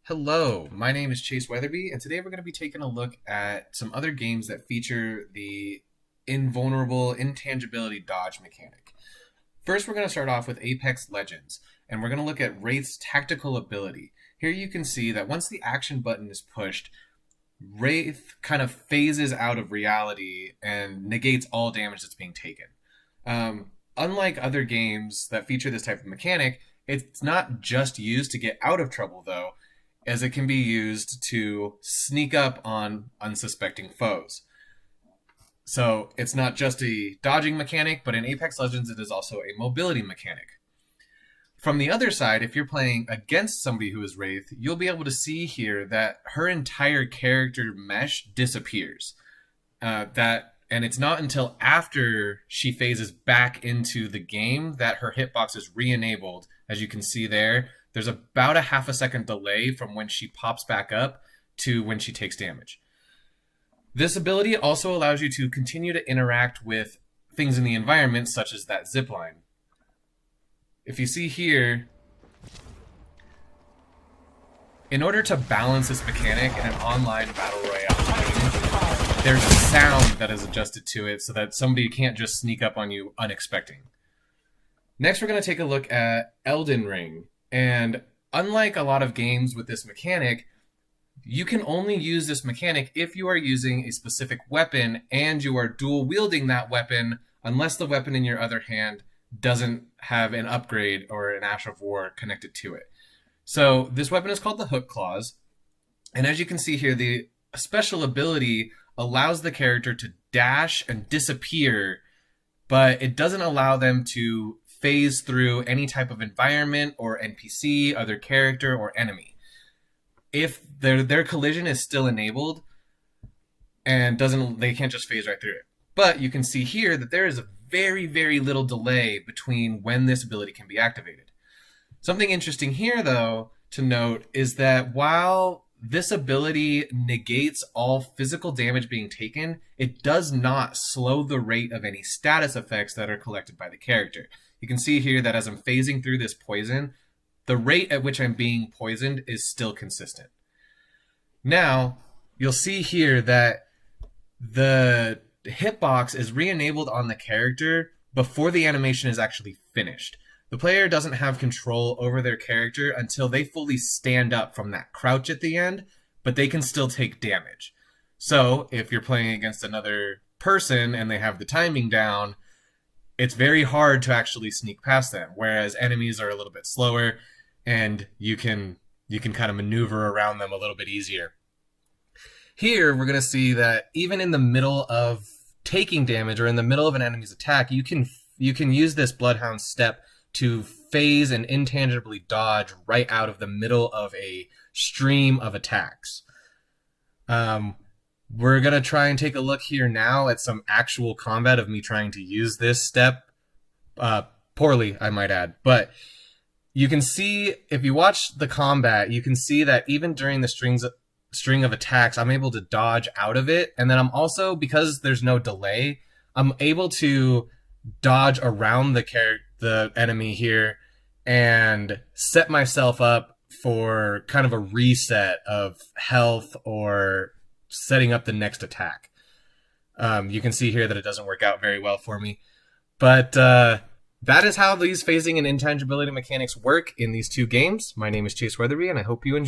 Hello, my name is Chase Weatherby, and today we're going to be taking a look at some other games that feature the invulnerable intangibility dodge mechanic. First, we're going to start off with Apex Legends, and we're going to look at Wraith's tactical ability. Here you can see that once the action button is pushed, Wraith kind of phases out of reality and negates all damage that's being taken. Unlike other games that feature this type of mechanic, it's not just used to get out of trouble, though, as it can be used to sneak up on unsuspecting foes. So it's not just a dodging mechanic, but in Apex Legends it is also a mobility mechanic. From the other side, if you're playing against somebody who is Wraith, you'll be able to see here that her entire character mesh disappears. And it's not until after she phases back into the game that her hitbox is re-enabled. As you can see there's about a half a second delay from when she pops back up to when she takes damage. This ability also allows you to continue to interact with things in the environment, such as that zipline. If you see here, in order to balance this mechanic in an online battle royale game, there's a sound that is adjusted to it so that somebody can't just sneak up on you unexpected. Next, we're going to take a look at Elden Ring. And unlike a lot of games with this mechanic, you can only use this mechanic if you are using a specific weapon and you are dual wielding that weapon, unless the weapon in your other hand doesn't have an upgrade or an Ash of War connected to it. So this weapon is called the Hook Claws. And as you can see here, the special ability allows the character to dash and disappear, but it doesn't allow them to phase through any type of environment or NPC, other character, or enemy. If their collision is still enabled and they can't just phase right through it. But you can see here that there is a very, very little delay between when this ability can be activated. Something interesting here, though, to note is that while this ability negates all physical damage being taken, it does not slow the rate of any status effects that are collected by the character. You can see here that as I'm phasing through this poison, the rate at which I'm being poisoned is still consistent. Now, you'll see here that the hitbox is re-enabled on the character before the animation is actually finished. The player doesn't have control over their character until they fully stand up from that crouch at the end, but they can still take damage. So, if you're playing against another person and they have the timing down, it's very hard to actually sneak past them, whereas enemies are a little bit slower and you can kind of maneuver around them a little bit easier. Here, we're going to see that even in the middle of taking damage or in the middle of an enemy's attack, you can use this Bloodhound step to phase and intangibly dodge right out of the middle of a stream of attacks. We're going to try and take a look here now at some actual combat of me trying to use this step. Poorly, I might add. But you can see, if you watch the combat, you can see that even during the string of attacks, I'm able to dodge out of it. And then I'm also, because there's no delay, I'm able to dodge around the enemy here and set myself up for kind of a reset of health or setting up the next attack. You can see here that it doesn't work out very well for me. But that is how these phasing and intangibility mechanics work in these two games. My name is Chase Weatherby, and I hope you enjoy.